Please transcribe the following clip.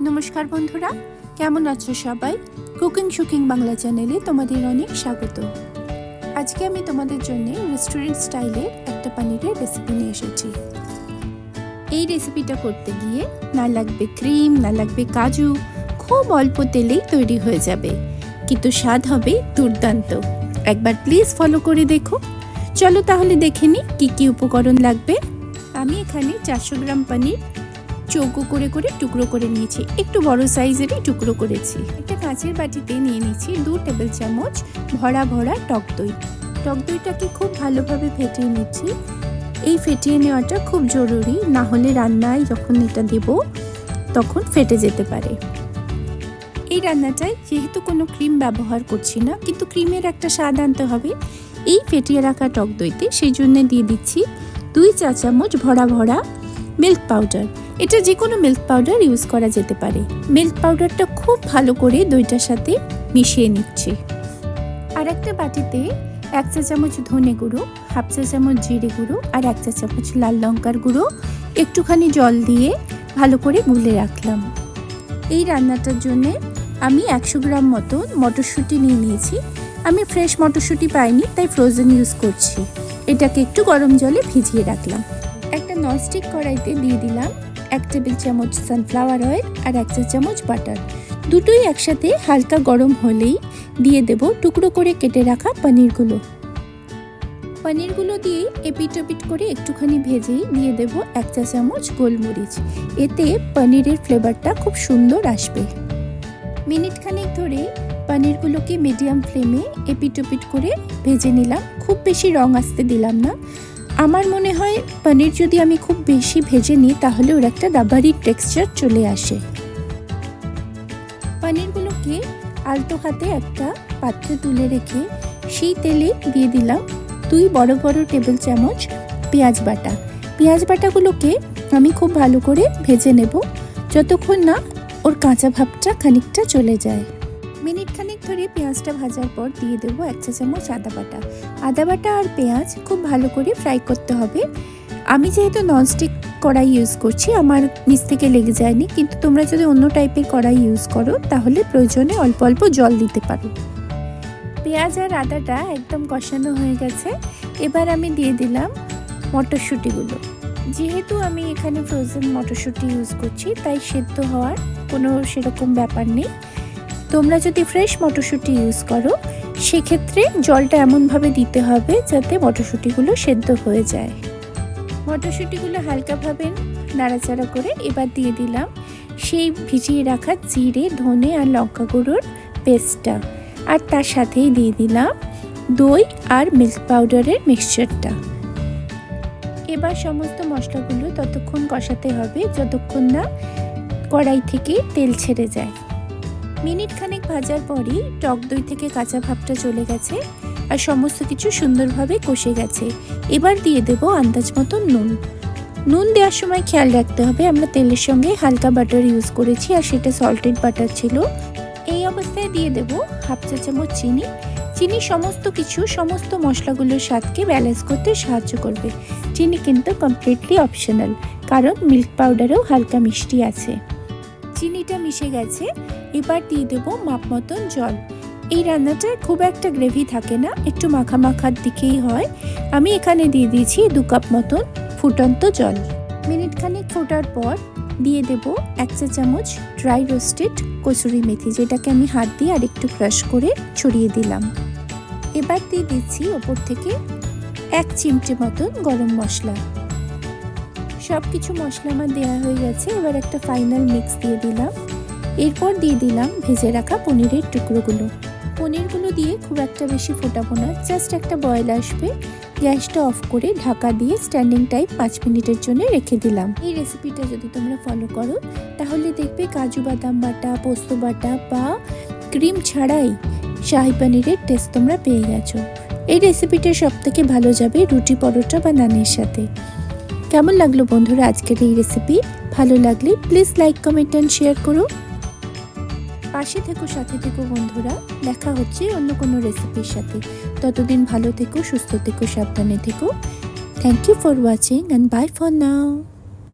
নমস্কার বন্ধুরা, কেমন আছো সবাই? কুকিং শুকিং বাংলা চ্যানেলে তোমাদের অনেক স্বাগত। আজকে আমি তোমাদের জন্য রেস্টুরেন্ট স্টাইলের একটা পনিরের রেসিপি নিয়ে এসেছি। এই রেসিপিটা করতে গিয়ে না লাগবে ক্রিম, না লাগবে কাজু, খুব অল্প তেলেই তৈরি হয়ে যাবে, কিন্তু স্বাদ হবে দুর্দান্ত। একবার প্লিজ ফলো করে দেখো। চলো তাহলে দেখে নিই কী কী উপকরণ লাগবে। আমি এখানে 400 গ্রাম পনির চৌকো করে করে টুকরো করে নিয়েছি, একটু বড় সাইজেরই টুকরো করেছি। একটা কাঁচের বাটিতে নিয়ে নিয়েছি 2 টেবিল চামচ ভরা ভরা টক দই। টক দইটাকে খুব ভালোভাবে ফেটিয়ে নিচ্ছি। এই ফেটিয়ে নেওয়াটা খুব জরুরি, না হলে রান্নায় যখন এটা দেব তখন ফেটে যেতে পারে। এই রান্নাটায় যেহেতু কোনো ক্রিম ব্যবহার করছি না, কিন্তু ক্রিমের একটা স্বাদ আনতে হবে এই ফেটিয়ে রাখা টক দইতে, সেই জন্য দিয়ে দিচ্ছি 2 চা চামচ ভরা ভরা মিল্ক পাউডার। এটা যে কোনো মিল্ক পাউডার ইউজ করা যেতে পারে। মিল্ক পাউডারটা খুব ভালো করে দইটার সাথে মিশিয়ে নিচ্ছি। আর একটা বাটিতে 1 চা চামচ ধনে গুঁড়ো, 1/2 চা চামচ জিরে গুঁড়ো আর 1 চা চামচ লাল লঙ্কার গুঁড়ো একটুখানি জল দিয়ে ভালো করে গুলে রাখলাম। এই রান্নাটার জন্যে আমি 100 গ্রাম মতো মটরশুঁটি নিয়ে নিয়েছি। আমি ফ্রেশ মটরশুঁটি পাইনি, তাই ফ্রোজেন ইউজ করছি। এটাকে একটু গরম জলে ভিজিয়ে রাখলাম। একটা ননস্টিক কড়াইতে দিয়ে দিলাম 1 টেবিল চামচ সানফ্লাওয়ার অয়েল আর 1 চা চামচ বাটার। দুটোই একসাথে হালকা গরম হলেই দিয়ে দেব টুকরো করে কেটে রাখা পনিরগুলো। পনিরগুলো দিয়ে এপিট ওপিট করে একটুখানি ভেজেই দিয়ে দেব 1 চা চামচ গোলমরিচ। এতে পনিরের ফ্লেভারটা খুব সুন্দর আসবে। মিনিট খানেক ধরে পনিরগুলোকে মিডিয়াম ফ্লেমে এপিট ওপিট করে ভেজে নিলাম। খুব বেশি রং আসতে দিলাম না। আমার মনে হয় পনির যদি আমি খুব বেশি ভেজে নিই তাহলে ওর একটা রাবারি টেক্সচার চলে আসে। পনিরগুলোকে আলতো হাতে একটা পাত্রে তুলে রেখে সেই তেলে দিয়ে দিলাম 2 বড় বড় টেবিল চামচ পেঁয়াজ বাটা। পেঁয়াজ বাটাগুলোকে আমি খুব ভালো করে ভেজে নেব, যতক্ষণ না ওর কাঁচা ভাবটা খানিকটা চলে যায়। মিনিট খানিক ধরে পেঁয়াজটা ভাজার পর দিয়ে দেবো 1 চা চামচ আদা বাটা। আদা বাটা আর পেঁয়াজ খুব ভালো করে ফ্রাই করতে হবে। আমি যেহেতু ননস্টিক কড়াই ইউজ করছি, আমার নিচ থেকে লেগে যায়নি, কিন্তু তোমরা যদি অন্য টাইপের কড়াই ইউজ করো তাহলে প্রয়োজনে অল্প অল্প জল দিতে পারো। পেঁয়াজ আর আদাটা একদম কষানো হয়ে গেছে। এবার আমি দিয়ে দিলাম মটরশুঁটিগুলো। যেহেতু আমি এখানে ফ্রোজেন মটরশুঁটি ইউজ করছি, তাই সেদ্ধ হওয়ার কোনো সেরকম ব্যাপার নেই। তোমরা যদি ফ্রেশ মটরশুঁটি ইউজ করো সেক্ষেত্রে জলটা এমনভাবে দিতে হবে যাতে মটরশুঁটিগুলো সেদ্ধ হয়ে যায়। মটরশুঁটিগুলো হালকাভাবে নাড়াচাড়া করে এবার দিয়ে দিলাম সেই ভিজিয়ে রাখা জিরে, ধনে আর লঙ্কা গুঁড়োর পেস্টটা, আর তার সাথেই দিয়ে দিলাম দই আর মিল্ক পাউডারের মিক্সচারটা। এবার সমস্ত মশলাগুলো ততক্ষণ কষাতে হবে যতক্ষণ না কড়াই থেকে তেল ছেড়ে যায়। মিনিট খানেক ভাজার পরই টক দই থেকে কাঁচা ভাবটা চলে গেছে আর সমস্ত কিছু সুন্দরভাবে কষে গেছে। এবার দিয়ে দেব আন্দাজ মতো নুন। নুন দেওয়ার সময় খেয়াল রাখতে হবে আমরা তেলের সঙ্গে হালকা বাটার ইউজ করেছি আর সেটা সল্টেড বাটার ছিল। এই অবস্থায় দিয়ে দেব 1/2 চা চামচ চিনি। চিনি সমস্ত মশলাগুলোর স্বাদকে ব্যালেন্স করতে সাহায্য করবে। চিনি কিন্তু কমপ্লিটলি অপশনাল, কারণ মিল্ক পাউডারেও হালকা মিষ্টি আছে। চিনিটা মিশে গেছে। এবার দিয়ে দেবো মাপ মতন জল। এই রান্নাটায় খুব একটা গ্রেভি থাকে না, একটু মাখা মাখার দিকেই হয়। আমি এখানে দিয়ে দিয়েছি 2 কাপ মতন ফুটন্ত জল। মিনিট খানেক ফোটার পর দিয়ে দেব 1 চা চামচ ড্রাই রোস্টেড কসুরি মেথি, যেটাকে আমি হাত দিয়ে আর একটু ক্রাশ করে ছড়িয়ে দিলাম। এবার দিয়ে দিচ্ছি ওপর থেকে 1 চিমটে মতন গরম মশলা। সব কিছু মশলা আমার দেওয়া হয়ে গেছে। এবার একটা ফাইনাল মিক্স দিয়ে দিলাম। এরপর দিয়ে দিলাম ভেজে রাখা পনিরের টুকরোগুলো। পনিরগুলো দিয়ে খুব একটা বেশি ফোটাবো না, জাস্ট একটা বয়েল আসবে। গ্যাসটা অফ করে ঢাকা দিয়ে স্ট্যান্ডিং টাইম 5 মিনিটের জন্য রেখে দিলাম। এই রেসিপিটা যদি তোমরা ফলো করো তাহলে দেখবে কাজু বাদাম বাটা, পোস্ত বাটা বা ক্রিম ছাড়াই শাহি পনিরের টেস্ট তোমরা পেয়ে গেছো। এই রেসিপিটা সবথেকে ভালো যাবে রুটি, পরোটা বা নানের সাথে। কেমন লাগলো বন্ধুরা আজকের এই রেসিপি? ভালো লাগলে please like, comment and share করো। পাশে থেকো, সাথে থেকো বন্ধুরা। দেখা হচ্ছে অন্য কোনো রেসিপির সাথে। ততদিন ভালো থেকো, সুস্থ থেকো, সাবধানে থেকো। Thank you for watching and bye for now.